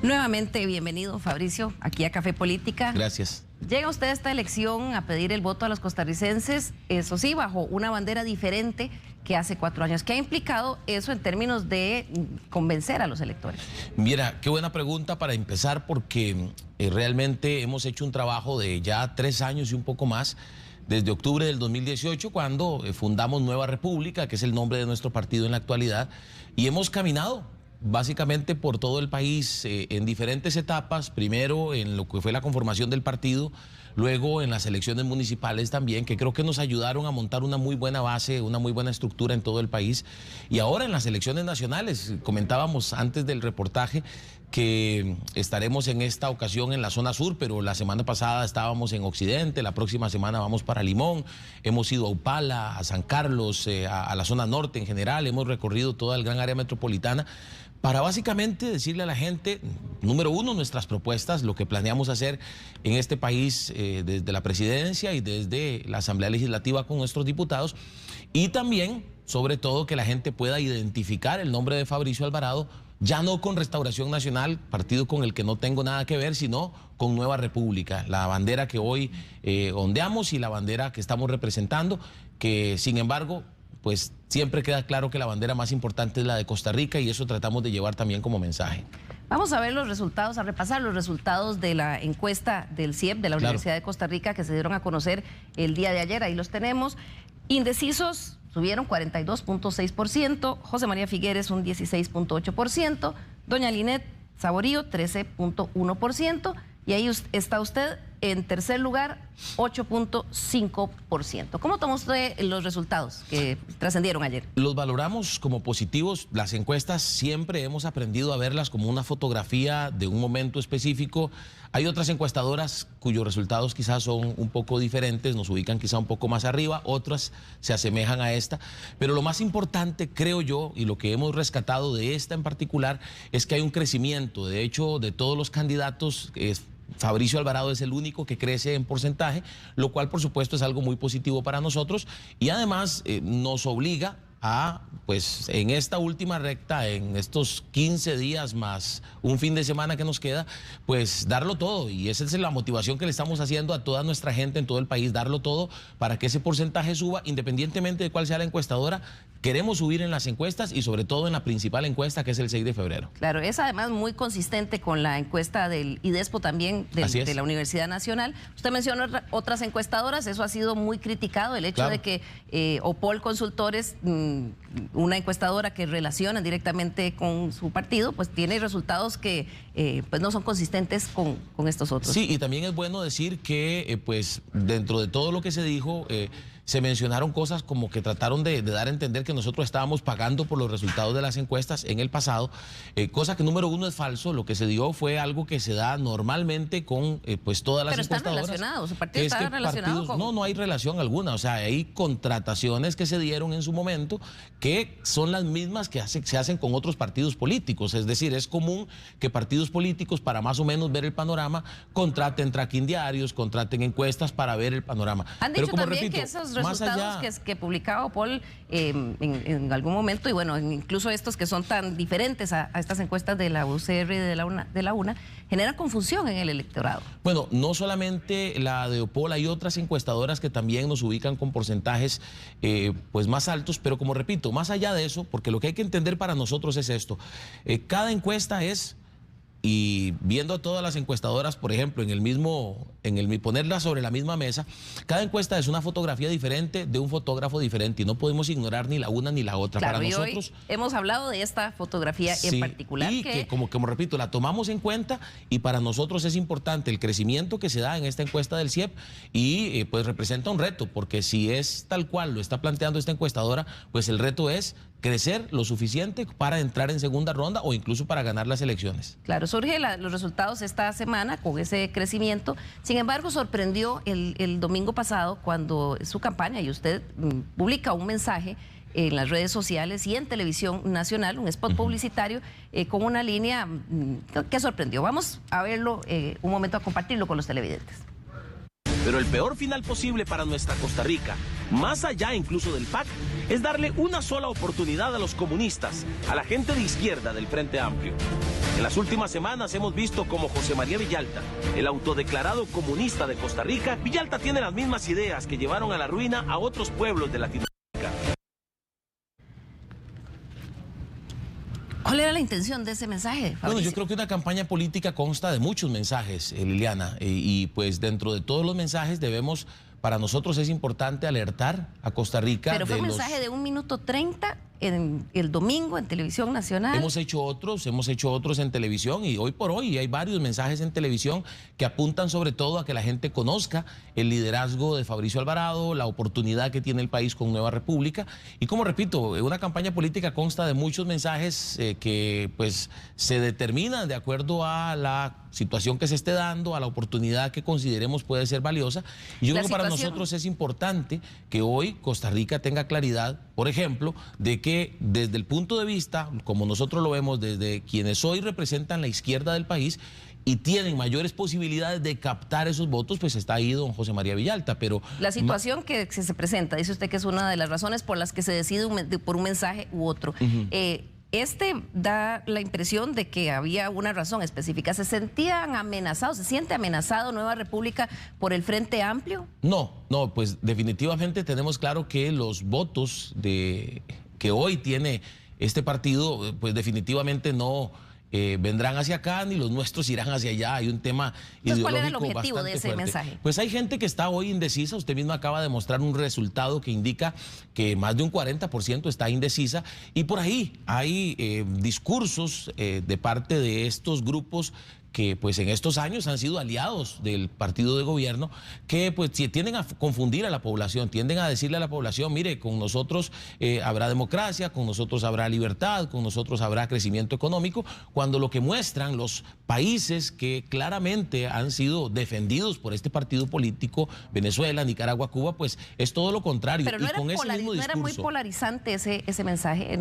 Nuevamente, bienvenido, Fabricio, aquí a Café Política. Gracias. Llega usted a esta elección a pedir el voto a los costarricenses, eso sí, bajo una bandera diferente que hace 4 años. ¿Qué ha implicado eso en términos de convencer a los electores? Mira, qué buena pregunta para empezar, porque realmente hemos hecho un trabajo de ya 3 años y un poco más, desde octubre del 2018, cuando fundamos Nueva República, que es el nombre de nuestro partido en la actualidad, y hemos caminado básicamente por todo el país en diferentes etapas, primero en lo que fue la conformación del partido, luego en las elecciones municipales también, que creo que nos ayudaron a montar una muy buena base, una muy buena estructura en todo el país, y ahora en las elecciones nacionales. Comentábamos antes del reportaje que estaremos en esta ocasión en la zona sur, pero la semana pasada estábamos en Occidente, la próxima semana vamos para Limón, hemos ido a Upala, a San Carlos, a la zona norte en general, hemos recorrido toda el gran área metropolitana, para básicamente decirle a la gente, número uno, nuestras propuestas, lo que planeamos hacer en este país desde la presidencia y desde la Asamblea Legislativa con nuestros diputados, y también, sobre todo, que la gente pueda identificar el nombre de Fabricio Alvarado, ya no con Restauración Nacional, partido con el que no tengo nada que ver, sino con Nueva República, la bandera que hoy ondeamos y la bandera que estamos representando, que sin embargo, pues siempre queda claro que la bandera más importante es la de Costa Rica, y eso tratamos de llevar también como mensaje. Vamos a ver los resultados, a repasar los resultados de la encuesta del CIEP, de la Universidad de Costa Rica, que se dieron a conocer el día de ayer. Ahí los tenemos. Indecisos subieron 42.6%, José María Figueres un 16.8%, doña Linet Saborío 13.1%, y ahí está usted en tercer lugar, 8.5%. ¿Cómo tomó usted los resultados que trascendieron ayer? Los valoramos como positivos. Las encuestas siempre hemos aprendido a verlas como una fotografía de un momento específico. Hay otras encuestadoras cuyos resultados quizás son un poco diferentes, nos ubican quizá un poco más arriba, otras se asemejan a esta. Pero lo más importante, creo yo, y lo que hemos rescatado de esta en particular, es que hay un crecimiento. De hecho, de todos los candidatos, Fabricio Alvarado es el único que crece en porcentaje, lo cual por supuesto es algo muy positivo para nosotros, y además nos obliga a, pues en esta última recta, en estos 15 días más un fin de semana que nos queda, pues darlo todo, y esa es la motivación que le estamos haciendo a toda nuestra gente en todo el país, darlo todo para que ese porcentaje suba, independientemente de cuál sea la encuestadora. Queremos subir en las encuestas y sobre todo en la principal encuesta, que es el 6 de febrero. Claro, es además muy consistente con la encuesta del IDESPO también, de la Universidad Nacional. Usted menciona otras encuestadoras, eso ha sido muy criticado, el hecho de que Opol Consultores, una encuestadora que relaciona directamente con su partido, pues tiene resultados que pues no son consistentes con estos otros. Sí, y también es bueno decir que pues dentro de todo lo que se dijo, se mencionaron cosas como que trataron de dar a entender que nosotros estábamos pagando por los resultados de las encuestas en el pasado, cosa que número uno es falso. Lo que se dio fue algo que se da normalmente con pues todas las encuestadoras. Pero están relacionados, su partido está relacionado con... No hay relación alguna, o sea, hay contrataciones que se dieron en su momento que son las mismas que se hacen con otros partidos políticos, es decir, es común que partidos políticos, para más o menos ver el panorama, contraten tracking diarios, contraten encuestas para ver el panorama. Han dicho también que esos resultados que publicaba Opol en algún momento, y bueno, incluso estos que son tan diferentes a estas encuestas de la UCR y de la UNA, generan confusión en el electorado. Bueno, no solamente la de Opol, hay otras encuestadoras que también nos ubican con porcentajes pues más altos, pero como repito, más allá de eso, porque lo que hay que entender para nosotros es esto, cada encuesta es... Y viendo todas las encuestadoras, por ejemplo, ponerlas sobre la misma mesa, cada encuesta es una fotografía diferente de un fotógrafo diferente, y no podemos ignorar ni la una ni la otra. Claro, para nosotros hoy hemos hablado de esta fotografía en particular. Y que como repito, la tomamos en cuenta, y para nosotros es importante el crecimiento que se da en esta encuesta del CIEP, y pues representa un reto, porque si es tal cual lo está planteando esta encuestadora, pues el reto es crecer lo suficiente para entrar en segunda ronda o incluso para ganar las elecciones. Claro, surgen los resultados esta semana con ese crecimiento. Sin embargo, sorprendió el domingo pasado cuando su campaña y usted publica un mensaje en las redes sociales y en Televisión Nacional, un spot publicitario con una línea que sorprendió. Vamos a verlo un momento, a compartirlo con los televidentes. Pero el peor final posible para nuestra Costa Rica más allá incluso del PAC, es darle una sola oportunidad a los comunistas, a la gente de izquierda del Frente Amplio. En las últimas semanas hemos visto como José María Villalta, el autodeclarado comunista de Costa Rica, Villalta tiene las mismas ideas que llevaron a la ruina a otros pueblos de Latinoamérica. ¿Cuál era la intención de ese mensaje, Fabricio? Bueno, yo creo que una campaña política consta de muchos mensajes, Liliana, y pues dentro de todos los mensajes debemos, para nosotros es importante alertar a Costa Rica. Pero fue un mensaje de 1 minuto 30 en el domingo en Televisión Nacional. Hemos hecho otros en televisión y hoy por hoy hay varios mensajes en televisión que apuntan sobre todo a que la gente conozca el liderazgo de Fabricio Alvarado, la oportunidad que tiene el país con Nueva República. Y como repito, una campaña política consta de muchos mensajes que pues se determinan de acuerdo a la situación que se esté dando, a la oportunidad que consideremos puede ser valiosa. Y yo creo que para nosotros es importante que hoy Costa Rica tenga claridad, por ejemplo, de que desde el punto de vista, como nosotros lo vemos, desde quienes hoy representan la izquierda del país y tienen mayores posibilidades de captar esos votos, pues está ahí don José María Villalta. Pero la situación que se presenta, dice usted que es una de las razones por las que se decide por un mensaje u otro. Este da la impresión de que había una razón específica. ¿Se sentían amenazados? ¿Se siente amenazado Nueva República por el Frente Amplio? No, pues definitivamente tenemos claro que los votos que hoy tiene este partido, pues definitivamente no vendrán hacia acá, ni los nuestros irán hacia allá. Hay un tema ideológico. ¿Cuál era el objetivo de ese mensaje? Pues hay gente que está hoy indecisa. Usted mismo acaba de mostrar un resultado que indica que más de un 40% está indecisa. Y por ahí hay discursos de parte de estos grupos que pues en estos años han sido aliados del partido de gobierno, que pues tienden a confundir a la población, tienden a decirle a la población, mire, con nosotros habrá democracia, con nosotros habrá libertad, con nosotros habrá crecimiento económico, cuando lo que muestran los países que claramente han sido defendidos por este partido político, Venezuela, Nicaragua, Cuba, pues es todo lo contrario. Pero no, no era muy polarizante ese mensaje,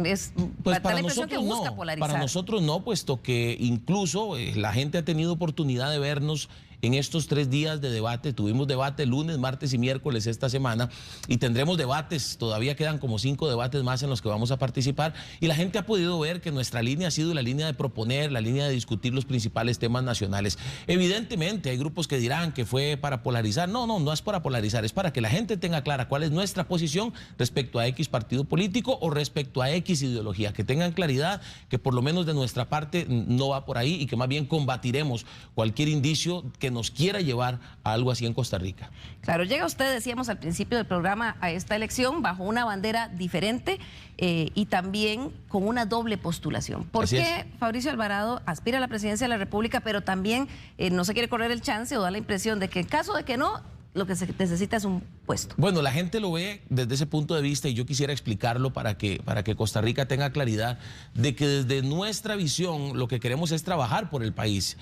pues para nosotros que busca polarizar. Para nosotros no, puesto que incluso la gente ha tenido oportunidad de vernos en estos 3 días de debate. Tuvimos debate lunes, martes y miércoles esta semana y tendremos debates, todavía quedan como 5 debates más en los que vamos a participar y la gente ha podido ver que nuestra línea ha sido la línea de proponer, la línea de discutir los principales temas nacionales. Evidentemente hay grupos que dirán que fue para polarizar. No es para polarizar, es para que la gente tenga clara cuál es nuestra posición respecto a X partido político o respecto a X ideología, que tengan claridad que por lo menos de nuestra parte no va por ahí y que más bien combatiremos cualquier indicio que nos quiera llevar a algo así en Costa Rica. Claro, llega usted, decíamos al principio del programa, a esta elección bajo una bandera diferente y también con una doble postulación. ¿Por qué Fabricio Alvarado aspira a la presidencia de la República, pero también no se quiere correr el chance o da la impresión de que en caso de que no, lo que se necesita es un puesto? Bueno, la gente lo ve desde ese punto de vista y yo quisiera explicarlo para que Costa Rica tenga claridad de que desde nuestra visión lo que queremos es trabajar por el país.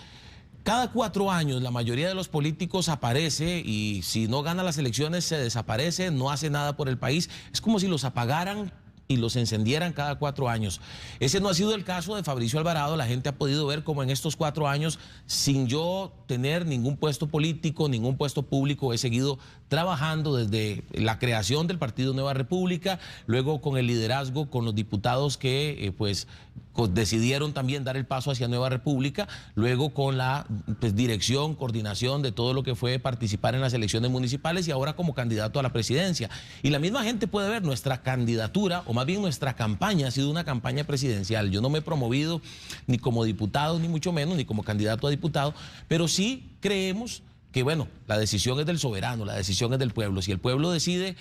Cada 4 años la mayoría de los políticos aparece y si no gana las elecciones se desaparece, no hace nada por el país. Es como si los apagaran y los encendieran cada 4 años. Ese no ha sido el caso de Fabricio Alvarado. La gente ha podido ver cómo en estos 4 años, sin yo tener ningún puesto político, ningún puesto público, he seguido trabajando desde la creación del Partido Nueva República, luego con el liderazgo, con los diputados que decidieron también dar el paso hacia Nueva República, luego con la dirección, coordinación de todo lo que fue participar en las elecciones municipales y ahora como candidato a la presidencia. Y la misma gente puede ver nuestra candidatura, o más bien nuestra campaña ha sido una campaña presidencial. Yo no me he promovido ni como diputado, ni mucho menos, ni como candidato a diputado, pero sí creemos que bueno, la decisión es del soberano, la decisión es del pueblo. Si el pueblo decide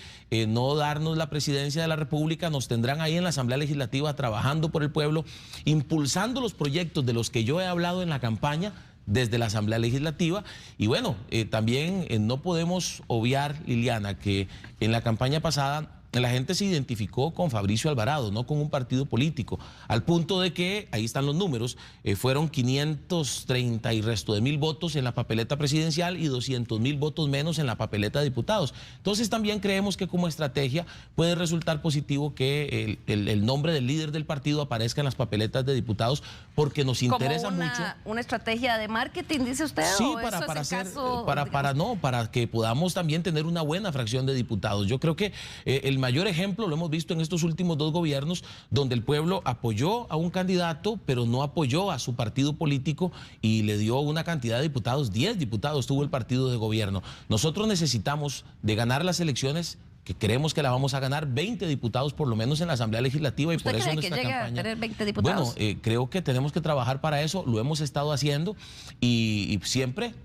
no darnos la presidencia de la República, nos tendrán ahí en la Asamblea Legislativa trabajando por el pueblo, impulsando los proyectos de los que yo he hablado en la campaña desde la Asamblea Legislativa. Y bueno, también no podemos obviar, Liliana, que en la campaña pasada la gente se identificó con Fabricio Alvarado, no con un partido político, al punto de que, ahí están los números, fueron 530 y resto de 1000 votos en la papeleta presidencial y 200.000 votos menos en la papeleta de diputados. Entonces también creemos que como estrategia puede resultar positivo que el nombre del líder del partido aparezca en las papeletas de diputados, porque nos interesa mucho. ¿Una estrategia de marketing, dice usted? Sí, ¿o para que podamos también tener una buena fracción de diputados? Yo creo que el mayor ejemplo lo hemos visto en estos últimos 2 gobiernos, donde el pueblo apoyó a un candidato, pero no apoyó a su partido político y le dio una cantidad de diputados. 10 diputados tuvo el partido de gobierno. Nosotros necesitamos de ganar las elecciones, que creemos que la vamos a ganar, 20 diputados por lo menos en la Asamblea Legislativa, y por eso nuestra campaña. A tener 20 diputados? Bueno, creo que tenemos que trabajar para eso, lo hemos estado haciendo, y siempre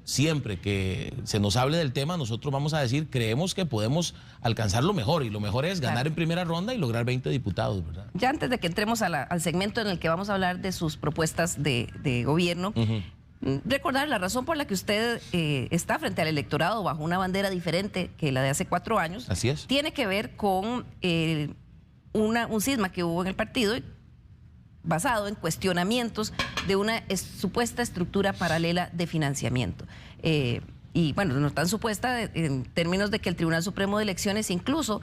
que se nos hable del tema, nosotros vamos a decir, creemos que podemos alcanzar lo mejor, y lo mejor es ganar en primera ronda y lograr 20 diputados, ¿verdad? Ya antes de que entremos al segmento en el que vamos a hablar de sus propuestas de gobierno, recordar la razón por la que usted está frente al electorado bajo una bandera diferente que la de hace 4 años. Así es. Tiene que ver con un cisma que hubo en el partido basado en cuestionamientos de una supuesta estructura paralela de financiamiento. Y bueno, no tan supuesta en términos de que el Tribunal Supremo de Elecciones incluso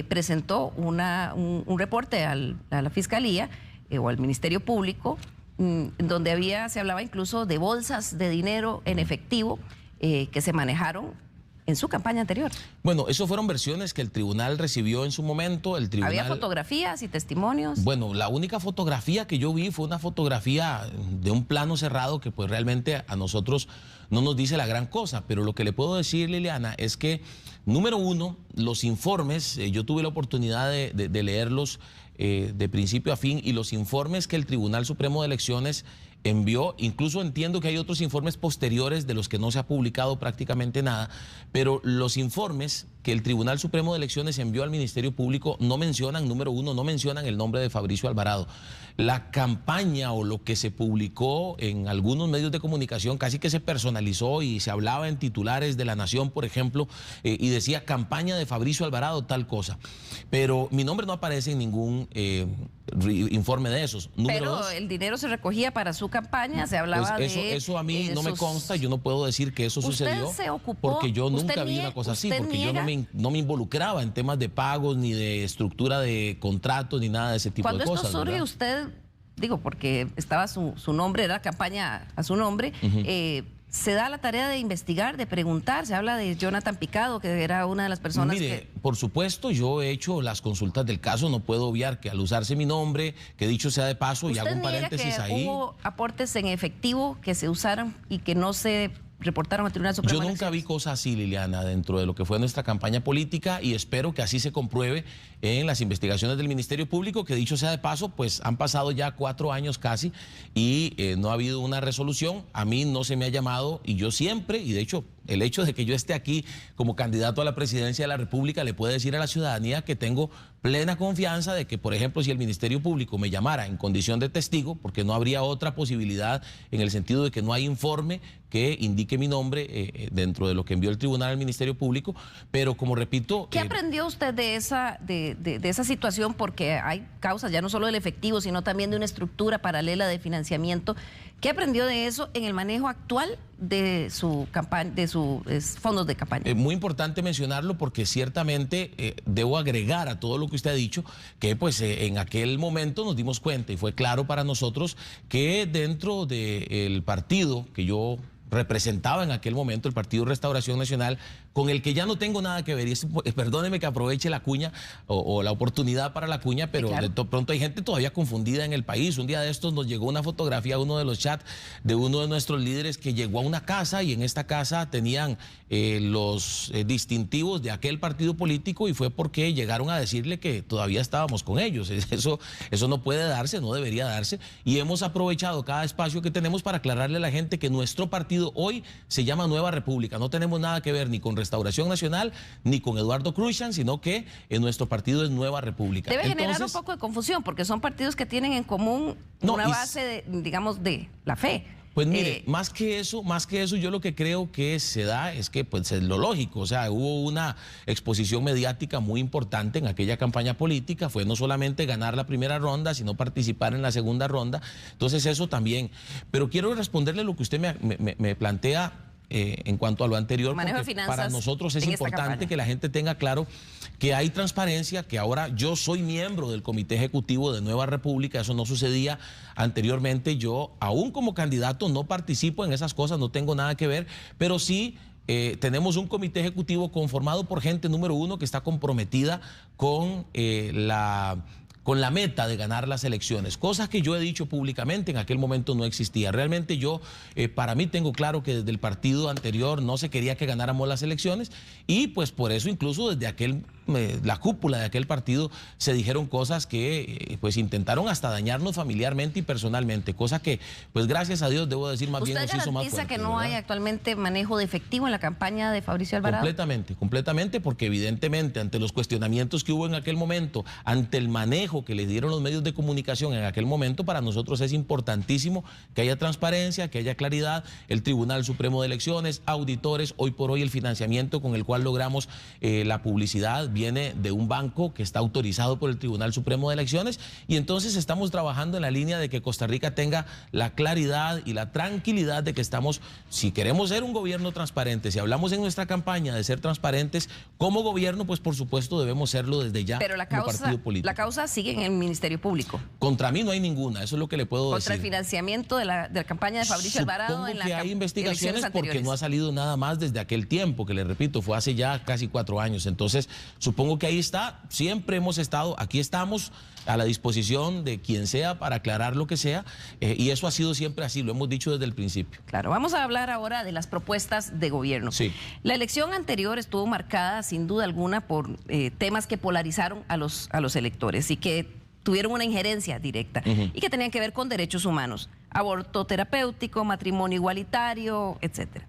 presentó un reporte a la Fiscalía o al Ministerio Público, donde se hablaba incluso de bolsas de dinero en efectivo que se manejaron en su campaña anterior. Bueno, eso fueron versiones que el tribunal recibió en su momento. ¿Había fotografías y testimonios? Bueno, la única fotografía que yo vi fue una fotografía de un plano cerrado que pues realmente a nosotros no nos dice la gran cosa, pero lo que le puedo decir, Liliana, es que, número uno, los informes, yo tuve la oportunidad de leerlos de principio a fin, y los informes que el Tribunal Supremo de Elecciones envió, incluso entiendo que hay otros informes posteriores de los que no se ha publicado prácticamente nada, pero los informes que el Tribunal Supremo de Elecciones envió al Ministerio Público no mencionan, número uno, no mencionan el nombre de Fabricio Alvarado. La campaña o lo que se publicó en algunos medios de comunicación casi que se personalizó y se hablaba en titulares de La Nación, por ejemplo, y decía campaña de Fabricio Alvarado, tal cosa. Pero mi nombre no aparece en ningún informe de esos. Pero dos, el dinero se recogía para su campaña, se hablaba pues eso a mí no me consta, yo no puedo decir que eso sucedió, porque yo nunca vi una cosa así, porque yo no me involucraba en temas de pagos, ni de estructura de contratos, ni nada de ese tipo de cosas. Cuando esto surge, ¿verdad? Usted, digo, porque estaba su nombre, era campaña a su nombre, se da la tarea de investigar, de preguntar. Se habla de Jonathan Picado, que era una de las personas por supuesto, yo he hecho las consultas del caso, no puedo obviar que al usarse mi nombre, que dicho sea de paso, y hago un paréntesis ahí. ¿Hubo aportes en efectivo que se usaron y que no se reportaron al Tribunal Supremo? Yo nunca vi cosas así, Liliana, dentro de lo que fue nuestra campaña política, y espero que así se compruebe en las investigaciones del Ministerio Público, que dicho sea de paso, pues han pasado ya 4 años casi y no ha habido una resolución. A mí no se me ha llamado, y yo siempre, y de hecho el hecho de que yo esté aquí como candidato a la presidencia de la República le puede decir a la ciudadanía que tengo plena confianza de que, por ejemplo, si el Ministerio Público me llamara en condición de testigo, porque no habría otra posibilidad en el sentido de que no hay informe que indique mi nombre dentro de lo que envió el tribunal al Ministerio Público, pero como repito... ¿Qué aprendió usted de esa situación? Porque hay causas ya no solo del efectivo, sino también de una estructura paralela de financiamiento. ¿Qué aprendió de eso en el manejo actual de su campaña, de sus fondos de campaña? Muy importante mencionarlo, porque ciertamente debo agregar a todo lo que usted ha dicho que pues en aquel momento nos dimos cuenta, y fue claro para nosotros, que dentro del partido que yo representaba en aquel momento, el Partido Restauración Nacional, con el que ya no tengo nada que ver, y perdóneme que aproveche la cuña o la oportunidad para la cuña, pero claro, de pronto hay gente todavía confundida en el país. Un día de estos nos llegó una fotografía a uno de los chats de uno de nuestros líderes que llegó a una casa, y en esta casa tenían los distintivos de aquel partido político, y fue porque llegaron a decirle que todavía estábamos con ellos. Eso no puede darse, no debería darse, y hemos aprovechado cada espacio que tenemos para aclararle a la gente que nuestro partido hoy se llama Nueva República. No tenemos nada que ver ni con Restauración Nacional ni con Eduardo Cruzan, sino que nuestro partido es Nueva República. Debe generar un poco de confusión, porque son partidos que tienen en común una base, digamos, de la fe. Pues mire, más que eso, yo lo que creo que se da es que pues es lo lógico. O sea, hubo una exposición mediática muy importante en aquella campaña política. Fue no solamente ganar la primera ronda, sino participar en la segunda ronda. Entonces eso también. Pero quiero responderle lo que usted me plantea en cuanto a lo anterior, porque para nosotros es importante que la gente tenga claro que hay transparencia, que ahora yo soy miembro del Comité Ejecutivo de Nueva República. Eso no sucedía anteriormente. Yo, aún como candidato, no participo en esas cosas, no tengo nada que ver, pero sí tenemos un comité ejecutivo conformado por gente, número uno, que está comprometida con la meta de ganar las elecciones, cosas que yo he dicho públicamente en aquel momento no existía. Realmente yo, para mí, tengo claro que desde el partido anterior no se quería que ganáramos las elecciones y pues por eso incluso desde la cúpula de aquel partido se dijeron cosas que pues intentaron hasta dañarnos familiarmente y personalmente, cosas que pues gracias a Dios, debo decir, más bien nos hizo más fuertes. ¿Usted garantiza que no hay actualmente manejo de efectivo en la campaña de Fabricio Alvarado? Completamente, porque evidentemente ante los cuestionamientos que hubo en aquel momento, ante el manejo que le dieron los medios de comunicación en aquel momento, para nosotros es importantísimo que haya transparencia, que haya claridad. El Tribunal Supremo de Elecciones, auditores, hoy por hoy el financiamiento con el cual logramos la publicidad viene de un banco que está autorizado por el Tribunal Supremo de Elecciones, y entonces estamos trabajando en la línea de que Costa Rica tenga la claridad y la tranquilidad de que estamos, si queremos ser un gobierno transparente, si hablamos en nuestra campaña de ser transparentes como gobierno, pues por supuesto debemos serlo desde ya. Pero como partido político. La causa sigue en el Ministerio Público. Contra mí no hay ninguna, eso es lo que le puedo decir. Contra el financiamiento de la campaña de Fabricio Alvarado en la que hay investigaciones porque no ha salido nada más desde aquel tiempo, que le repito, fue hace ya casi 4 años. Entonces, supongo que ahí está, siempre hemos estado, aquí estamos a la disposición de quien sea para aclarar lo que sea, y eso ha sido siempre así, lo hemos dicho desde el principio. Claro, vamos a hablar ahora de las propuestas de gobierno. Sí. La elección anterior estuvo marcada sin duda alguna por temas que polarizaron a los electores y que tuvieron una injerencia directa y que tenían que ver con derechos humanos, aborto terapéutico, matrimonio igualitario, etcétera.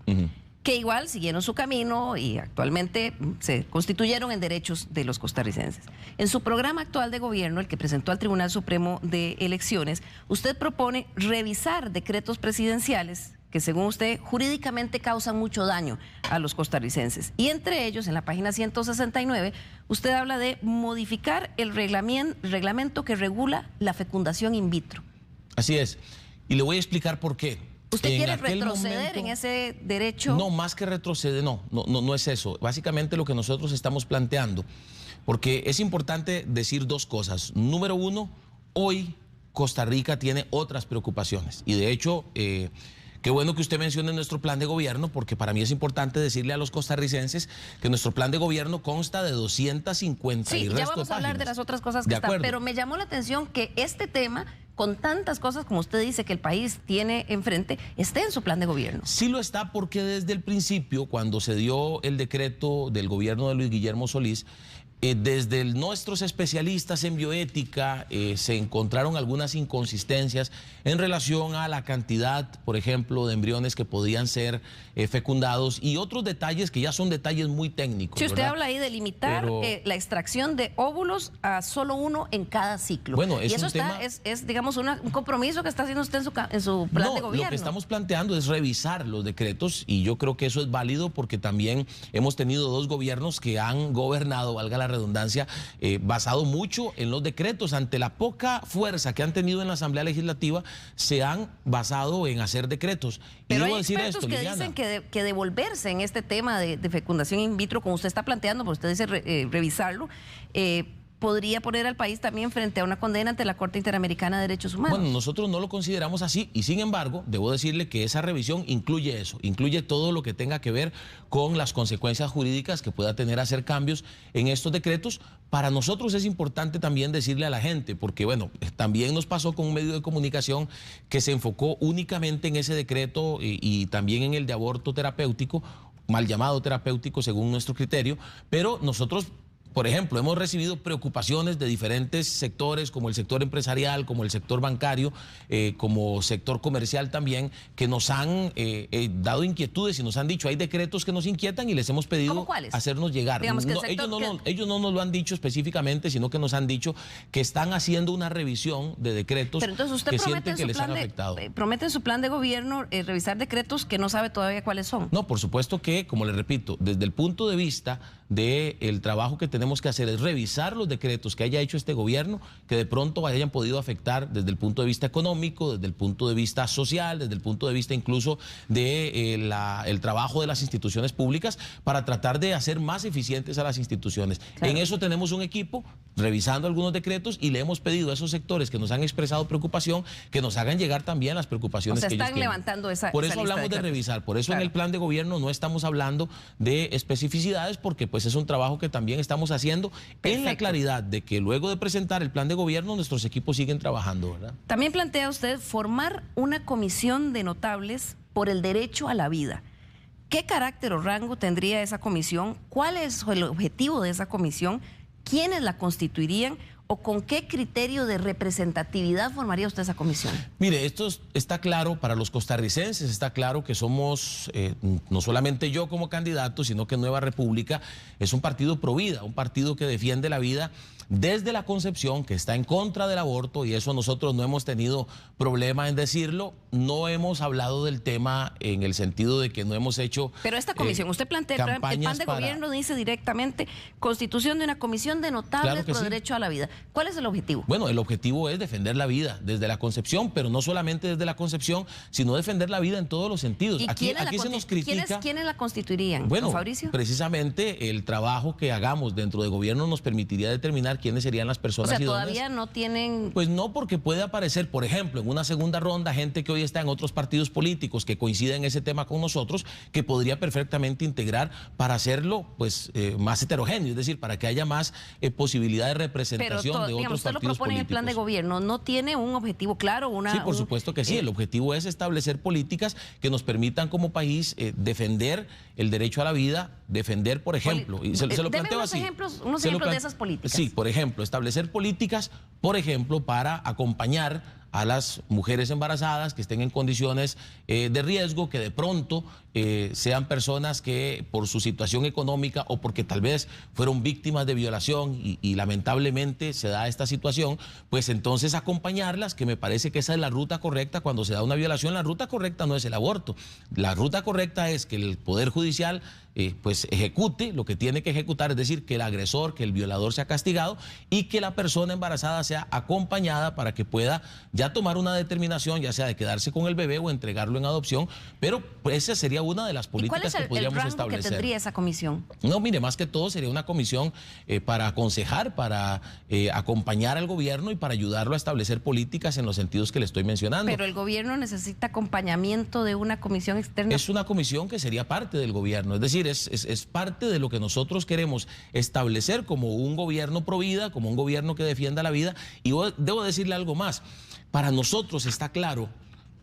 Que igual siguieron su camino y actualmente se constituyeron en derechos de los costarricenses. En su programa actual de gobierno, el que presentó al Tribunal Supremo de Elecciones, usted propone revisar decretos presidenciales que, según usted, jurídicamente causan mucho daño a los costarricenses. Y entre ellos, en la página 169, usted habla de modificar el reglamento que regula la fecundación in vitro. Así es. Y le voy a explicar por qué. ¿Usted quiere retroceder en ese derecho? No, más que retroceder, no es eso. Básicamente lo que nosotros estamos planteando, porque es importante decir dos cosas. Número uno, hoy Costa Rica tiene otras preocupaciones. Y de hecho, qué bueno que usted mencione nuestro plan de gobierno, porque para mí es importante decirle a los costarricenses que nuestro plan de gobierno consta de 250 y resto de páginas. Sí, ya vamos a hablar de las otras cosas que están, pero me llamó la atención que este tema, con tantas cosas como usted dice que el país tiene enfrente, esté en su plan de gobierno. Sí lo está, porque desde el principio, cuando se dio el decreto del gobierno de Luis Guillermo Solís, desde nuestros especialistas en bioética se encontraron algunas inconsistencias en relación a la cantidad, por ejemplo, de embriones que podían ser fecundados y otros detalles que ya son detalles muy técnicos. Si usted habla ahí de limitar la extracción de óvulos a solo uno en cada ciclo. Bueno, y eso es digamos, un compromiso que está haciendo usted en su plan de gobierno. Lo que estamos planteando es revisar los decretos, y yo creo que eso es válido porque también hemos tenido 2 gobiernos que han gobernado, valga la redundancia, basado mucho en los decretos. Ante la poca fuerza que han tenido en la Asamblea Legislativa, se han basado en hacer decretos. Pero y hay expertos que dicen que devolverse en este tema de fecundación in vitro, como usted está planteando, porque usted dice revisarlo, podría poner al país también frente a una condena ante la Corte Interamericana de Derechos Humanos. Bueno, nosotros no lo consideramos así, y sin embargo, debo decirle que esa revisión incluye eso, incluye todo lo que tenga que ver con las consecuencias jurídicas que pueda tener hacer cambios en estos decretos. Para nosotros es importante también decirle a la gente, porque bueno, también nos pasó con un medio de comunicación que se enfocó únicamente en ese decreto y también en el de aborto terapéutico, mal llamado terapéutico según nuestro criterio, pero nosotros Por ejemplo, hemos recibido preocupaciones de diferentes sectores, como el sector empresarial, como el sector bancario, como sector comercial también, que nos han dado inquietudes y nos han dicho, hay decretos que nos inquietan y les hemos pedido hacernos llegar. Digamos que ellos no nos lo han dicho específicamente, sino que nos han dicho que están haciendo una revisión de decretos. Pero entonces usted que sienten que les han afectado. Promete en su plan de gobierno revisar decretos que no sabe todavía cuáles son. No, por supuesto que, como le repito, desde el punto de vista del trabajo que tenemos que hacer es revisar los decretos que haya hecho este gobierno, que de pronto hayan podido afectar desde el punto de vista económico, desde el punto de vista social, desde el punto de vista incluso de el trabajo de las instituciones públicas, para tratar de hacer más eficientes a las instituciones. Claro. En eso tenemos un equipo revisando algunos decretos y le hemos pedido a esos sectores que nos han expresado preocupación que nos hagan llegar también las preocupaciones que ellos tienen. Levantando esa Por eso hablamos de revisar, por eso en el plan de gobierno no estamos hablando de especificidades, porque pues es un trabajo que también estamos haciendo en la claridad de que luego de presentar el plan de gobierno nuestros equipos siguen trabajando, ¿verdad? También plantea usted formar una comisión de notables por el derecho a la vida. ¿Qué carácter o rango tendría esa comisión? ¿Cuál es el objetivo de esa comisión? ¿Quiénes la constituirían? ¿O con qué criterio de representatividad formaría usted esa comisión? Mire, esto está claro para los costarricenses, está claro que somos, no solamente yo como candidato, sino que Nueva República es un partido pro vida, un partido que defiende la vida desde la concepción, que está en contra del aborto, y eso nosotros no hemos tenido problema en decirlo. No hemos hablado del tema en el sentido de que no hemos hecho... Pero esta comisión, usted plantea, el plan de gobierno dice directamente constitución de una comisión de notables por derecho a la vida. ¿Cuál es el objetivo? Bueno, el objetivo es defender la vida desde la concepción, pero no solamente desde la concepción, sino defender la vida en todos los sentidos. ¿Y aquí se nos critica... ¿Quiénes la constituirían? Bueno, Fabricio, precisamente el trabajo que hagamos dentro de gobierno nos permitiría determinar quiénes serían las personas idóneas. ¿Todavía no tienen...? Pues no, porque puede aparecer, por ejemplo, en una segunda ronda, gente que hoy está en otros partidos políticos que coinciden en ese tema con nosotros, que podría perfectamente integrar para hacerlo pues más heterogéneo, es decir, para que haya más posibilidad de representación de otros partidos políticos. Usted lo propone en el plan de gobierno, ¿no tiene un objetivo claro? Sí, por supuesto que sí. El objetivo es establecer políticas que nos permitan como país defender el derecho a la vida, defender, por ejemplo, y se lo planteo así. Unos ejemplos de esas políticas. Sí, por ejemplo, establecer políticas, por ejemplo, para acompañar a las mujeres embarazadas que estén en condiciones de riesgo, que de pronto sean personas que por su situación económica o porque tal vez fueron víctimas de violación y lamentablemente se da esta situación, pues entonces acompañarlas, que me parece que esa es la ruta correcta cuando se da una violación. La ruta correcta no es el aborto, la ruta correcta es que el Poder Judicial pues ejecute lo que tiene que ejecutar, es decir, que el agresor, que el violador sea castigado y que la persona embarazada sea acompañada para que pueda ya tomar una determinación, ya sea de quedarse con el bebé o entregarlo en adopción, pero esa sería una de las políticas que podríamos establecer. ¿Cuál es el rango que tendría esa comisión? No, mire, más que todo sería una comisión para aconsejar, para acompañar al gobierno y para ayudarlo a establecer políticas en los sentidos que le estoy mencionando. Pero el gobierno necesita acompañamiento de una comisión externa. Es una comisión que sería parte del gobierno, es decir, es parte de lo que nosotros queremos establecer como un gobierno pro vida, como un gobierno que defienda la vida. Y debo decirle algo más, para nosotros está claro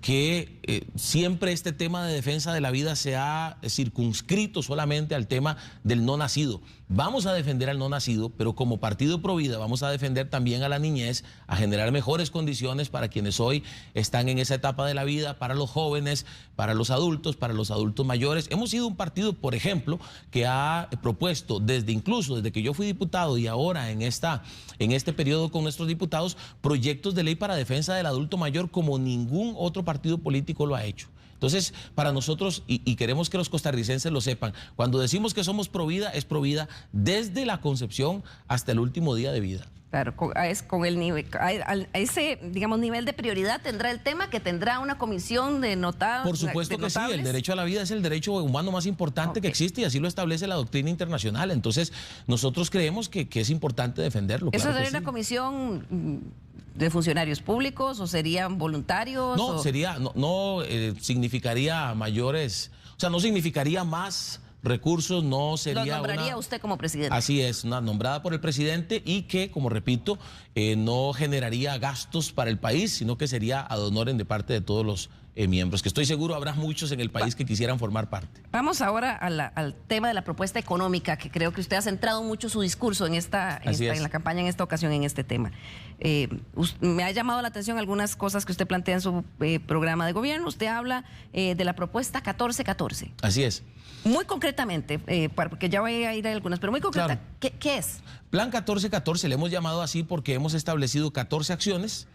que siempre este tema de defensa de la vida se ha circunscrito solamente al tema del no nacido. Vamos a defender al no nacido, pero como partido pro vida vamos a defender también a la niñez, a generar mejores condiciones para quienes hoy están en esa etapa de la vida, para los jóvenes, para los adultos mayores. Hemos sido un partido, por ejemplo, que ha propuesto incluso desde que yo fui diputado y ahora en este periodo con nuestros diputados, proyectos de ley para defensa del adulto mayor como ningún otro partido político lo ha hecho. Entonces, para nosotros, y queremos que los costarricenses lo sepan, cuando decimos que somos pro vida, es pro vida desde la concepción hasta el último día de vida. Claro, es con el nivel, a ese, digamos, nivel de prioridad tendrá el tema, que tendrá una comisión de notables. Por supuesto que sí, el derecho a la vida es el derecho humano más importante que existe y así lo establece la doctrina internacional. Entonces, nosotros creemos que es importante defenderlo. ¿Eso claro sería una comisión de funcionarios públicos o serían voluntarios? No, no significaría mayores, o sea, no significaría más recursos, no sería ¿Lo nombraría usted como presidente? Así es, una nombrada por el presidente y que, como repito, no generaría gastos para el país, sino que sería ad honorem de parte de todos los miembros, que estoy seguro habrá muchos en el país que quisieran formar parte. Vamos ahora al tema de la propuesta económica, que creo que usted ha centrado mucho su discurso en la campaña, en esta ocasión, en este tema. Me ha llamado la atención algunas cosas que usted plantea en su programa de gobierno. Usted habla de la propuesta 1414. Así es. Muy concretamente, porque ya voy a ir a algunas, pero muy concreta, claro. ¿Qué es? Plan 1414 le hemos llamado así porque hemos establecido 14 acciones.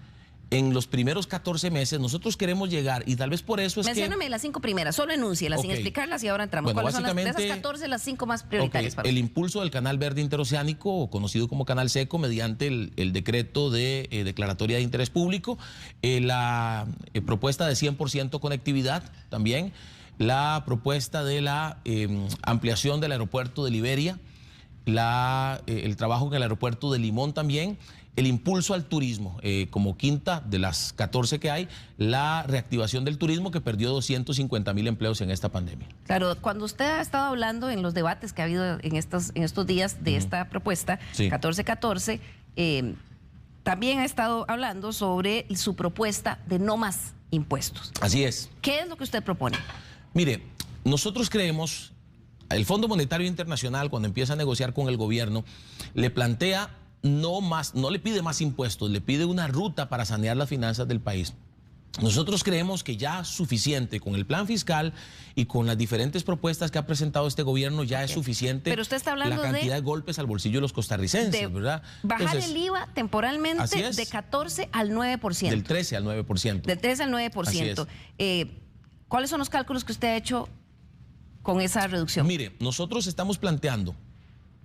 En los primeros 14 meses nosotros queremos llegar, y tal vez por eso es Mencióname las 5 primeras, solo enúncielas sin explicarlas y ahora entramos. Bueno, ¿cuáles son de esas 14 las 5 más prioritarias para el impulso del Canal Verde Interoceánico, conocido como Canal Seco, mediante el decreto de declaratoria de interés público, la propuesta de 100% conectividad también, la propuesta de la ampliación del aeropuerto de Liberia, el trabajo en el aeropuerto de Limón también, el impulso al turismo, como quinta de las 14 que hay, la reactivación del turismo, que perdió 250,000 empleos en esta pandemia. Claro, cuando usted ha estado hablando en los debates que ha habido en estos días de esta propuesta, 1414, también ha estado hablando sobre su propuesta de no más impuestos. Así es. ¿Qué es lo que usted propone? Mire, nosotros creemos, el Fondo Monetario Internacional, cuando empieza a negociar con el gobierno, le plantea no le pide más impuestos, le pide una ruta para sanear las finanzas del país. Nosotros creemos que ya es suficiente con el plan fiscal y con las diferentes propuestas que ha presentado este gobierno, ya es suficiente. Pero usted está hablando la cantidad de golpes al bolsillo de los costarricenses, ¿verdad? Bajar el IVA temporalmente de 14 al 9%. Del 13 al 9%. Del 13 al 9%. ¿Cuáles son los cálculos que usted ha hecho con esa reducción? Mire, nosotros estamos planteando,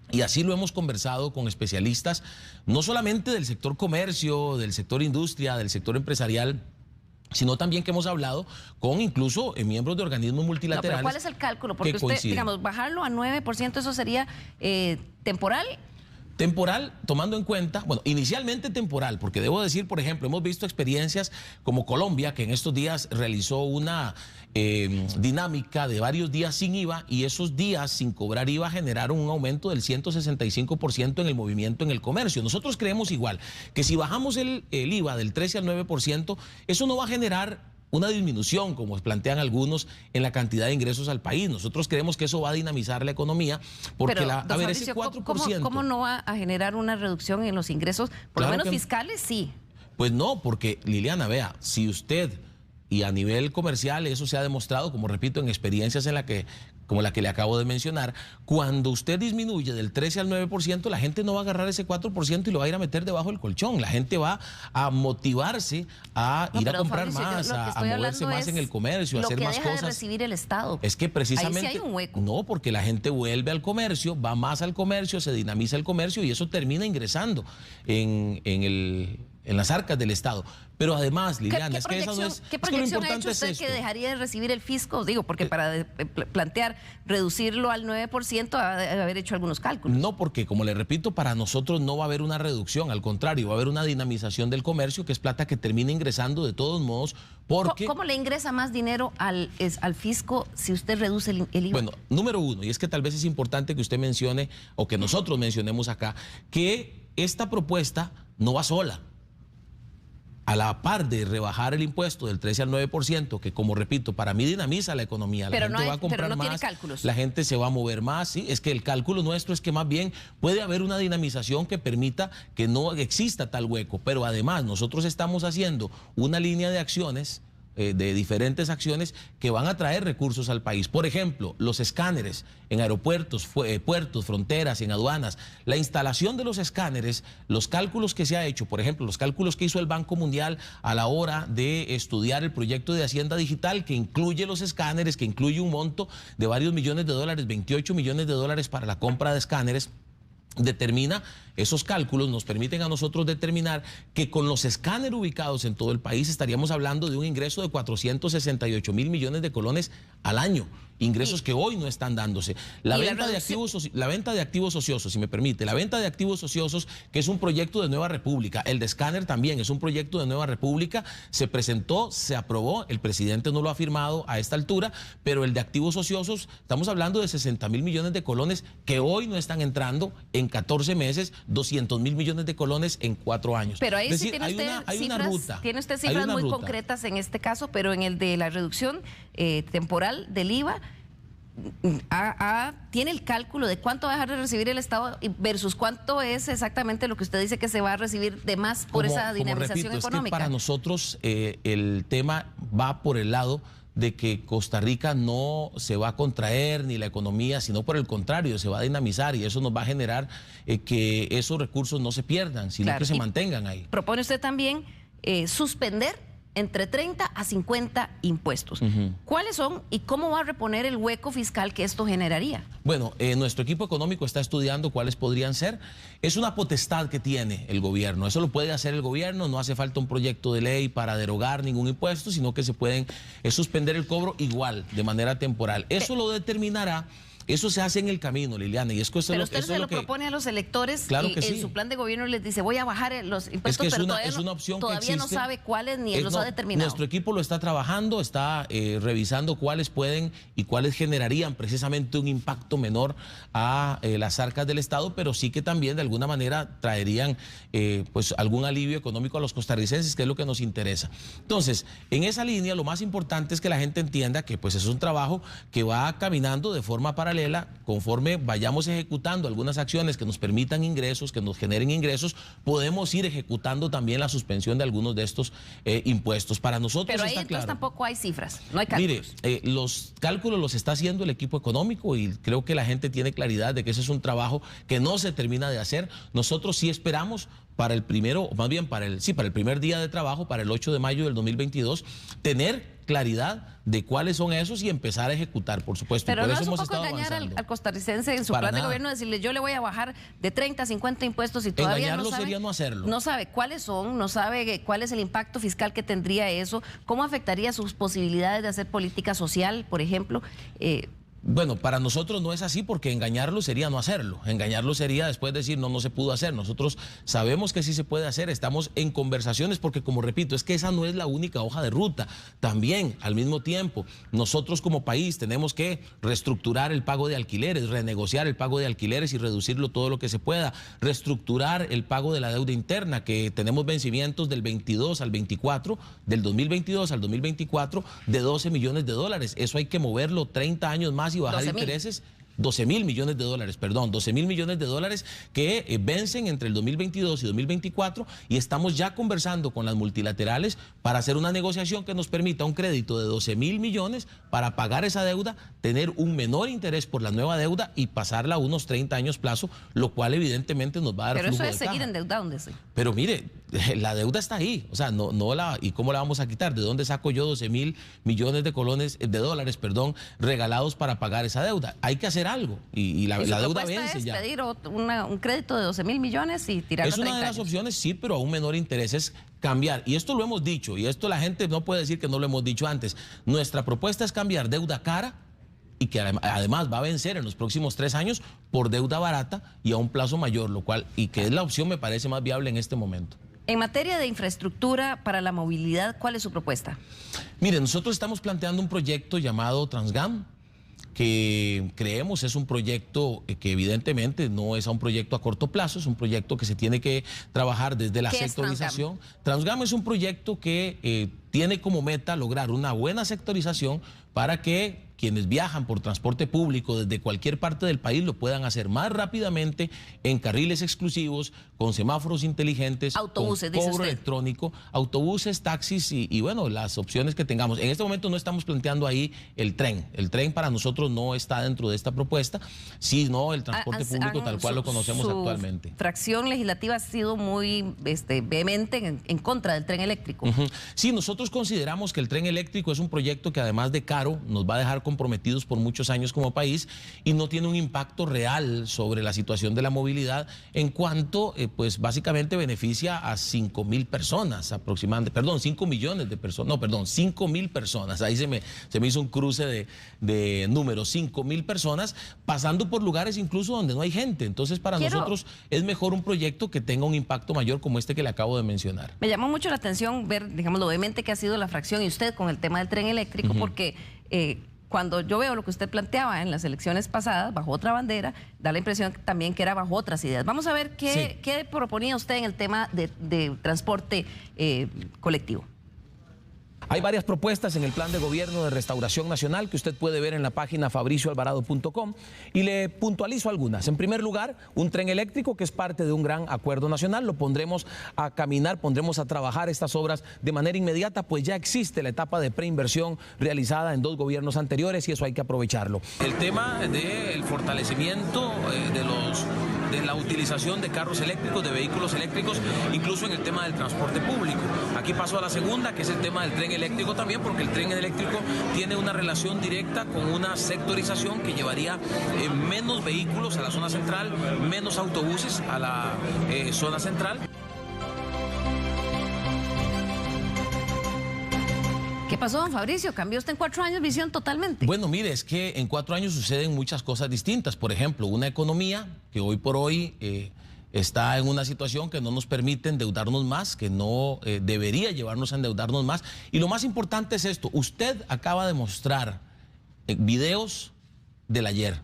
y así lo hemos conversado con especialistas, no solamente del sector comercio, del sector industria, del sector empresarial, sino también que hemos hablado con incluso miembros de organismos multilaterales. No, pero ¿cuál es el cálculo? Porque usted, digamos, bajarlo a 9%, ¿eso sería temporal? Temporal, tomando en cuenta, bueno, inicialmente temporal, porque debo decir, por ejemplo, hemos visto experiencias como Colombia, que en estos días realizó una dinámica de varios días sin IVA, y esos días sin cobrar IVA generaron un aumento del 165% en el movimiento en el comercio. Nosotros creemos igual, que si bajamos el IVA del 13 al 9%, eso no va a generar una disminución, como plantean algunos, en la cantidad de ingresos al país. Nosotros creemos que eso va a dinamizar la economía, porque pero, ese 4%... ¿Cómo no va a generar una reducción en los ingresos? Por lo menos fiscales, sí. Pues no, porque, Liliana, vea, si usted, y a nivel comercial eso se ha demostrado, como repito, en experiencias como la que le acabo de mencionar, cuando usted disminuye del 13 al 9%, la gente no va a agarrar ese 4% y lo va a ir a meter debajo del colchón. La gente va a motivarse a ir a comprar más, a moverse más en el comercio, a hacer más cosas. Lo que deja de recibir el Estado. Es que precisamente... Ahí sí hay un hueco. No, porque la gente vuelve al comercio, va más al comercio, se dinamiza el comercio y eso termina ingresando en las arcas del Estado. Pero además, Liliana, es que esa no es... ¿Qué proyección ha hecho usted que dejaría de recibir el fisco? Digo, porque para plantear reducirlo al 9% ha de haber hecho algunos cálculos. No, porque, como le repito, para nosotros no va a haber una reducción, al contrario, va a haber una dinamización del comercio, que es plata que termina ingresando de todos modos, porque... ¿Cómo le ingresa más dinero al fisco si usted reduce el IVA? Bueno, número uno, y es que tal vez es importante que usted mencione, o que nosotros mencionemos acá, que esta propuesta no va sola. A la par de rebajar el impuesto del 13 al 9%, que, como repito, para mí dinamiza la economía, la gente va a comprar más, la gente se va a mover más, ¿sí? Es que el cálculo nuestro es que más bien puede haber una dinamización que permita que no exista tal hueco, pero además nosotros estamos haciendo una línea de acciones, de diferentes acciones que van a traer recursos al país. Por ejemplo, los escáneres en aeropuertos, puertos, fronteras, en aduanas. La instalación de los escáneres, los cálculos que se ha hecho, por ejemplo, los cálculos que hizo el Banco Mundial a la hora de estudiar el proyecto de Hacienda Digital, que incluye los escáneres, que incluye un monto de varios millones de dólares, 28 millones de dólares para la compra de escáneres, determina, esos cálculos nos permiten a nosotros determinar que con los escáneres ubicados en todo el país estaríamos hablando de un ingreso de 468,000 millones de colones al año. ingresos que hoy no están dándose. La venta de activos ociosos, si me permite, la venta de activos ociosos, que es un proyecto de Nueva República, el de Escáner también es un proyecto de Nueva República, se presentó, se aprobó, el presidente no lo ha firmado a esta altura, pero el de activos ociosos, estamos hablando de 60.000 millones de colones que hoy no están entrando en 14 meses, 200.000 millones de colones en 4 años. Pero ahí sí tiene usted cifras muy concretas en este caso, pero en el de la reducción temporal del IVA, ¿tiene el cálculo de cuánto va a dejar de recibir el Estado versus cuánto es exactamente lo que usted dice que se va a recibir de más por esa dinamización económica? Es que para nosotros el tema va por el lado de que Costa Rica no se va a contraer ni la economía, sino por el contrario, se va a dinamizar y eso nos va a generar que esos recursos no se pierdan, sino que se mantengan ahí. Propone usted también suspender entre 30 a 50 impuestos. ¿Cuáles son y cómo va a reponer el hueco fiscal que esto generaría? Bueno, nuestro equipo económico está estudiando cuáles podrían ser. Es una potestad que tiene el gobierno. Eso lo puede hacer el gobierno. No hace falta un proyecto de ley para derogar ningún impuesto, sino que se pueden suspender el cobro igual, de manera temporal. Eso lo determinará. Eso se hace en el camino, Liliana, y pero usted se lo propone a los electores, claro, y en su plan de gobierno les dice, voy a bajar los impuestos, pero todavía no sabe cuáles ni los ha determinado. Nuestro equipo lo está trabajando, está revisando cuáles pueden y cuáles generarían precisamente un impacto menor a las arcas del Estado, pero sí que también de alguna manera traerían pues algún alivio económico a los costarricenses, que es lo que nos interesa. Entonces, en esa línea lo más importante es que la gente entienda que pues es un trabajo que va caminando de forma paralela. Conforme vayamos ejecutando algunas acciones que nos permitan ingresos, que nos generen ingresos, podemos ir ejecutando también la suspensión de algunos de estos impuestos. Para nosotros pero ahí está entonces claro. Tampoco hay cifras, no hay cálculos. Mire, los cálculos los está haciendo el equipo económico y creo que la gente tiene claridad de que ese es un trabajo que no se termina de hacer. Nosotros sí esperamos para el primero, o más bien para el primer día de trabajo, para el 8 de mayo del 2022, tener claridad de cuáles son esos y empezar a ejecutar, por supuesto. Pero por no eso es un hemos poco engañar al costarricense en su plan de gobierno, decirle yo le voy a bajar de 30 a 50 impuestos y todavía engañarlo sería no hacerlo. No sabe cuáles son, no sabe cuál es el impacto fiscal que tendría eso, cómo afectaría sus posibilidades de hacer política social, por ejemplo. Bueno, para nosotros no es así porque engañarlo sería no hacerlo. Engañarlo sería después decir no se pudo hacer. Nosotros sabemos que sí se puede hacer, estamos en conversaciones porque, como repito, es que esa no es la única hoja de ruta. También, al mismo tiempo, nosotros como país tenemos que reestructurar el pago de alquileres, renegociar el pago de alquileres y reducirlo todo lo que se pueda, reestructurar el pago de la deuda interna, que tenemos vencimientos del 22 al 24, del 2022 al 2024, de 12 millones de dólares. Eso hay que moverlo 30 años más y bajar intereses. 12.000 millones de dólares, perdón, 12.000 millones de dólares que vencen entre el 2022 y 2024 y estamos ya conversando con las multilaterales para hacer una negociación que nos permita un crédito de 12.000 millones para pagar esa deuda, tener un menor interés por la nueva deuda y pasarla a unos 30 años plazo, lo cual evidentemente nos va a dar pero flujo eso es de caja. seguir endeudándose. Pero mire, la deuda está ahí, o sea, ¿y cómo la vamos a quitar? ¿De dónde saco yo 12.000 millones de dólares, regalados para pagar esa deuda? Hay que hacer algo y la deuda vence ya. Es pedir un crédito de 12.000 millones y tirarlo a 30 Es una de las opciones, sí, pero a un menor interés es cambiar. Y esto lo hemos dicho, y esto la gente no puede decir que no lo hemos dicho antes. Nuestra propuesta es cambiar deuda cara y que además va a vencer en los próximos 3 años por deuda barata y a un plazo mayor, lo cual, y que es la opción me parece más viable en este momento. En materia de infraestructura para la movilidad, ¿cuál es su propuesta? Mire, nosotros estamos planteando un proyecto llamado Transgam, que creemos es un proyecto que evidentemente no es un proyecto a corto plazo, es un proyecto que se tiene que trabajar desde la sectorización. Transgam es un proyecto que tiene como meta lograr una buena sectorización para que quienes viajan por transporte público desde cualquier parte del país lo puedan hacer más rápidamente en carriles exclusivos, con semáforos inteligentes, autobuses, con cobro electrónico, autobuses, taxis y bueno, las opciones que tengamos. En este momento no estamos planteando ahí el tren. El tren para nosotros no está dentro de esta propuesta, sino el transporte público tal cual lo conocemos actualmente. Fracción legislativa ha sido muy vehemente en contra del tren eléctrico. Sí, nosotros nosotros consideramos que el tren eléctrico es un proyecto que además de caro nos va a dejar comprometidos por muchos años como país y no tiene un impacto real sobre la situación de la movilidad en cuanto, pues básicamente beneficia a 5.000 personas aproximadamente, perdón, 5 millones de personas, no, perdón, 5.000 personas, ahí se me hizo un cruce de números, 5.000 personas pasando por lugares incluso donde no hay gente. Entonces para nosotros es mejor un proyecto que tenga un impacto mayor como este que le acabo de mencionar. Me llamó mucho la atención ver, digamos, lo vehemente que ha sido la fracción y usted con el tema del tren eléctrico, porque cuando yo veo lo que usted planteaba en las elecciones pasadas, bajo otra bandera, da la impresión también que era bajo otras ideas. Vamos a ver qué proponía usted en el tema de transporte colectivo. Hay varias propuestas en el plan de gobierno de Restauración Nacional que usted puede ver en la página fabricioalvarado.com y le puntualizo algunas. En primer lugar, un tren eléctrico que es parte de un gran acuerdo nacional. Lo pondremos a caminar, pondremos a trabajar estas obras de manera inmediata, pues ya existe la etapa de preinversión realizada en 2 gobiernos anteriores y eso hay que aprovecharlo. El tema del fortalecimiento de la utilización de carros eléctricos, de vehículos eléctricos, incluso en el tema del transporte público. Aquí paso a la segunda, que es el tema del tren eléctrico también, porque el tren eléctrico tiene una relación directa con una sectorización que llevaría menos vehículos a la zona central, menos autobuses a la zona central. ¿Qué pasó, don Fabricio? ¿Cambió usted en 4 años visión totalmente? Bueno, mire, es que en 4 años suceden muchas cosas distintas. Por ejemplo, una economía que hoy por hoy está en una situación que no nos permite endeudarnos más, que no debería llevarnos a endeudarnos más. Y lo más importante es esto. Usted acaba de mostrar videos del ayer.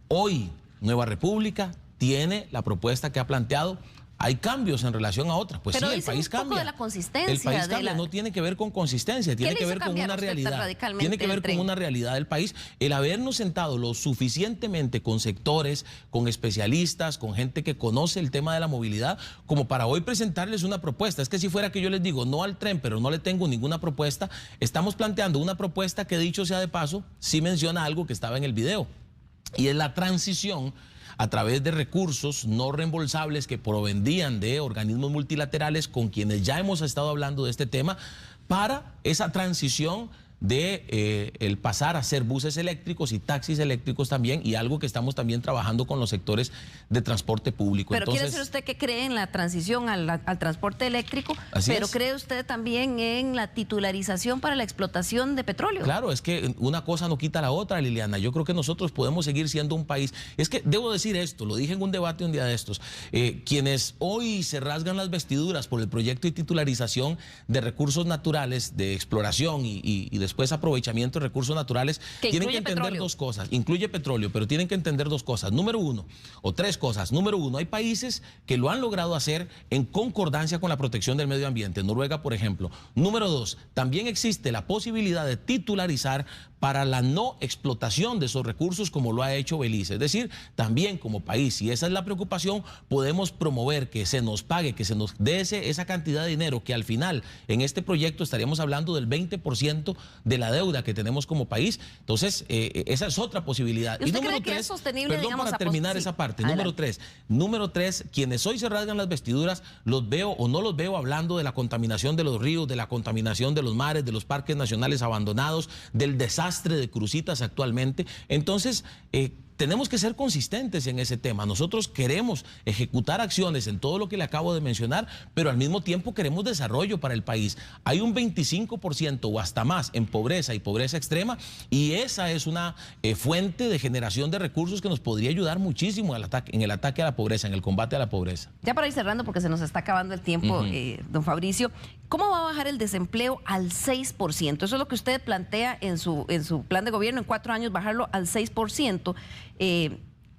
Hoy, Nueva República tiene la propuesta que ha planteado. Hay cambios en relación a otras. Pues pero sí, el país cambia. Un poco de la consistencia. El país cambia, no tiene que ver con consistencia, tiene que ver con una realidad. Tiene que ver con una realidad del país. El habernos sentado lo suficientemente con sectores, con especialistas, con gente que conoce el tema de la movilidad, como para hoy presentarles una propuesta. Es que si fuera que yo les digo no al tren, pero no le tengo ninguna propuesta, estamos planteando una propuesta que, dicho sea de paso, sí menciona algo que estaba en el video. Y es la transición a través de recursos no reembolsables que provendían de organismos multilaterales con quienes ya hemos estado hablando de este tema, para esa transición de el pasar a ser buses eléctricos y taxis eléctricos también, y algo que estamos también trabajando con los sectores de transporte público. Pero quiere decir usted que cree en la transición al transporte eléctrico, pero cree usted también en la titularización para la explotación de petróleo. Claro, es que una cosa no quita la otra, Liliana. Yo creo que nosotros podemos seguir siendo un país. Es que debo decir esto, lo dije en un debate un día de estos, quienes hoy se rasgan las vestiduras por el proyecto de titularización de recursos naturales, de exploración y después aprovechamiento de recursos naturales, tienen que entender dos cosas. Incluye petróleo, pero tienen que entender 2 cosas. Número 1, o 3 cosas. Número 1, hay países que lo han logrado hacer en concordancia con la protección del medio ambiente. Noruega, por ejemplo. Número 2, también existe la posibilidad de titularizar para la no explotación de esos recursos, como lo ha hecho Belice. Es decir, también como país, y esa es la preocupación, podemos promover que se nos pague, que se nos dé esa cantidad de dinero, que al final en este proyecto estaríamos hablando del 20% de la deuda que tenemos como país. Entonces, esa es otra posibilidad. ¿Y usted cree que es sostenible, perdón, digamos, para terminar esa parte. Número 3, quienes hoy se rasgan las vestiduras, los veo o no los veo hablando de la contaminación de los ríos, de la contaminación de los mares, de los parques nacionales abandonados, del desastre de crucitas actualmente. Entonces, tenemos que ser consistentes en ese tema. Nosotros queremos ejecutar acciones en todo lo que le acabo de mencionar, pero al mismo tiempo queremos desarrollo para el país. Hay un 25% o hasta más en pobreza y pobreza extrema, y esa es una fuente de generación de recursos que nos podría ayudar muchísimo en el ataque a la pobreza, en el combate a la pobreza. Ya para ir cerrando, porque se nos está acabando el tiempo, don Fabricio, ¿cómo va a bajar el desempleo al 6%? Eso es lo que usted plantea en su plan de gobierno, en 4 años bajarlo al 6%.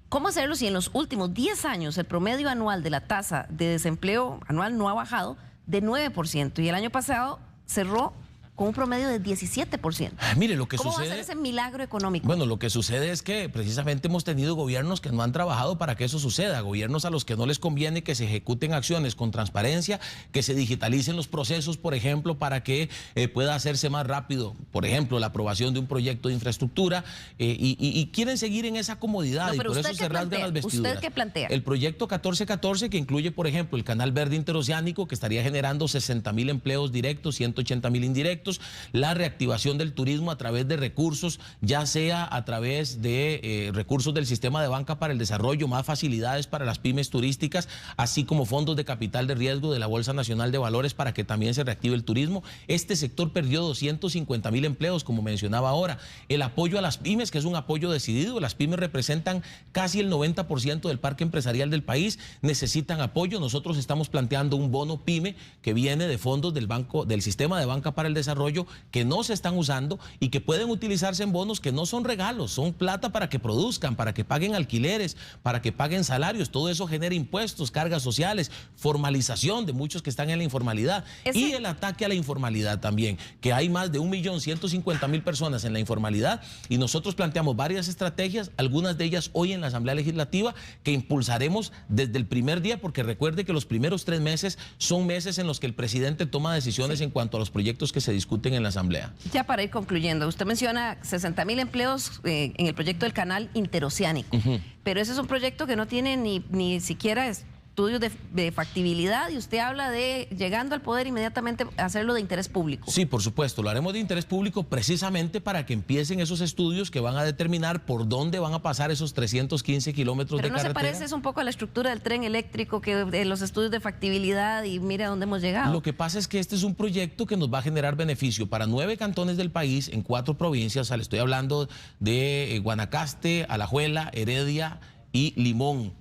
¿Cómo hacerlo si en los últimos 10 años el promedio anual de la tasa de desempleo anual no ha bajado de 9% y el año pasado cerró con un promedio de 17%? Mire, lo que ¿Cómo sucede, va a ser ese milagro económico? Bueno, lo que sucede es que precisamente hemos tenido gobiernos que no han trabajado para que eso suceda, gobiernos a los que no les conviene que se ejecuten acciones con transparencia, que se digitalicen los procesos, por ejemplo, para que pueda hacerse más rápido, por ejemplo, la aprobación de un proyecto de infraestructura, y quieren seguir en esa comodidad, y por eso se rasgan las vestiduras. ¿Usted qué plantea? El proyecto 1414, que incluye, por ejemplo, el Canal Verde Interoceánico, que estaría generando 60.000 empleos directos, 180.000 indirectos, proyectos, la reactivación del turismo a través de recursos, ya sea a través de recursos del sistema de banca para el desarrollo, más facilidades para las pymes turísticas, así como fondos de capital de riesgo de la Bolsa Nacional de Valores para que también se reactive el turismo. Este sector perdió 250,000 empleos, como mencionaba ahora. El apoyo a las pymes, que es un apoyo decidido. Las pymes representan casi el 90% del parque empresarial del país, necesitan apoyo. Nosotros estamos planteando un bono pyme que viene de fondos del sistema de banca para el desarrollo que no se están usando y que pueden utilizarse en bonos que no son regalos, son plata para que produzcan, para que paguen alquileres, para que paguen salarios. Todo eso genera impuestos, cargas sociales, formalización de muchos que están en la informalidad y el ataque a la informalidad también, que hay más de 1.150.000 personas en la informalidad y nosotros planteamos varias estrategias, algunas de ellas hoy en la Asamblea Legislativa, que impulsaremos desde el primer día, porque recuerde que los primeros 3 meses son meses en los que el presidente toma decisiones en cuanto a los proyectos que se discuten en la Asamblea. Ya para ir concluyendo, usted menciona 60,000 empleos en el proyecto del canal interoceánico, pero ese es un proyecto que no tiene ni siquiera estudios de factibilidad y usted habla de, llegando al poder, inmediatamente hacerlo de interés público. Sí, por supuesto, lo haremos de interés público precisamente para que empiecen esos estudios que van a determinar por dónde van a pasar esos 315 kilómetros de carretera. Pero ¿no se parece un poco a la estructura del tren eléctrico, que de los estudios de factibilidad y mira a dónde hemos llegado? Lo que pasa es que este es un proyecto que nos va a generar beneficio para 9 cantones del país en 4 provincias. O sea, le estoy hablando de Guanacaste, Alajuela, Heredia y Limón.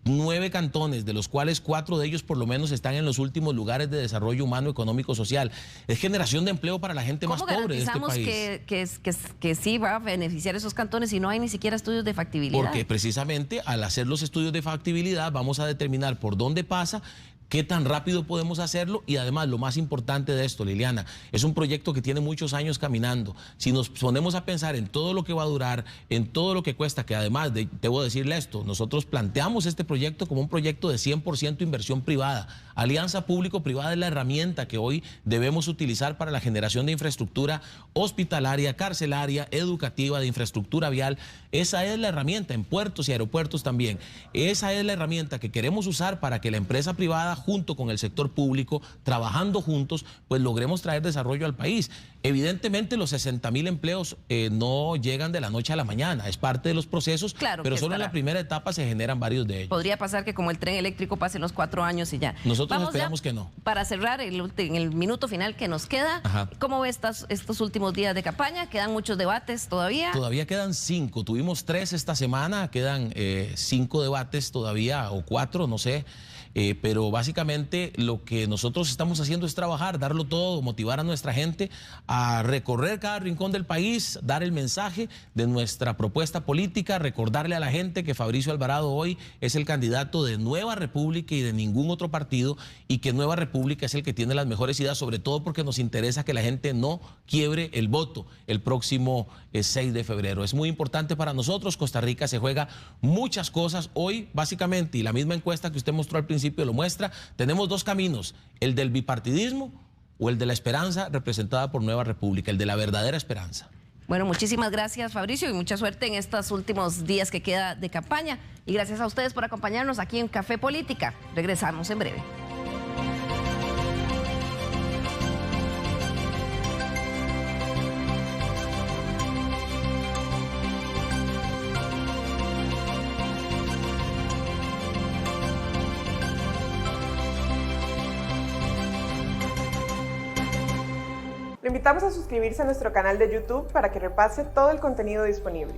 9 cantones, de los cuales 4 de ellos por lo menos están en los últimos lugares de desarrollo humano, económico, social. Es generación de empleo para la gente más pobre de este país. ¿Cómo garantizamos que sí va a beneficiar esos cantones si no hay ni siquiera estudios de factibilidad? Porque precisamente al hacer los estudios de factibilidad vamos a determinar por dónde pasa, qué tan rápido podemos hacerlo y además lo más importante de esto, Liliana, es un proyecto que tiene muchos años caminando. Si nos ponemos a pensar en todo lo que va a durar, en todo lo que cuesta, que además, debo decirle esto, nosotros planteamos este proyecto como un proyecto de 100% inversión privada. Alianza público-privada es la herramienta que hoy debemos utilizar para la generación de infraestructura hospitalaria, carcelaria, educativa, de infraestructura vial. Esa es la herramienta, en puertos y aeropuertos también. Esa es la herramienta que queremos usar para que la empresa privada junto con el sector público, trabajando juntos, pues logremos traer desarrollo al país. Evidentemente los 60,000 empleos no llegan de la noche a la mañana, es parte de los procesos, claro, pero solo en la primera etapa se generan varios de ellos. Podría pasar que como el tren eléctrico pase los 4 años y ya. Nosotros esperamos que no. Para cerrar, en el minuto final que nos queda, ¿cómo ve estos últimos días de campaña? ¿Quedan muchos debates todavía? Todavía quedan 5, tuvimos 3 esta semana, quedan 5 debates todavía, o 4, no sé. Pero básicamente lo que nosotros estamos haciendo es trabajar, darlo todo, motivar a nuestra gente a recorrer cada rincón del país, dar el mensaje de nuestra propuesta política, recordarle a la gente que Fabricio Alvarado hoy es el candidato de Nueva República y de ningún otro partido, y que Nueva República es el que tiene las mejores ideas, sobre todo porque nos interesa que la gente no quiebre el voto el próximo 6 de febrero. Es muy importante para nosotros. Costa Rica se juega muchas cosas hoy, básicamente, y la misma encuesta que usted mostró al principio lo muestra. Tenemos 2 caminos, el del bipartidismo o el de la esperanza representada por Nueva República, el de la verdadera esperanza. Bueno, muchísimas gracias, Fabricio, y mucha suerte en estos últimos días que queda de campaña. Y gracias a ustedes por acompañarnos aquí en Café Política. Regresamos en breve. Lo invitamos a suscribirse a nuestro canal de YouTube para que repase todo el contenido disponible.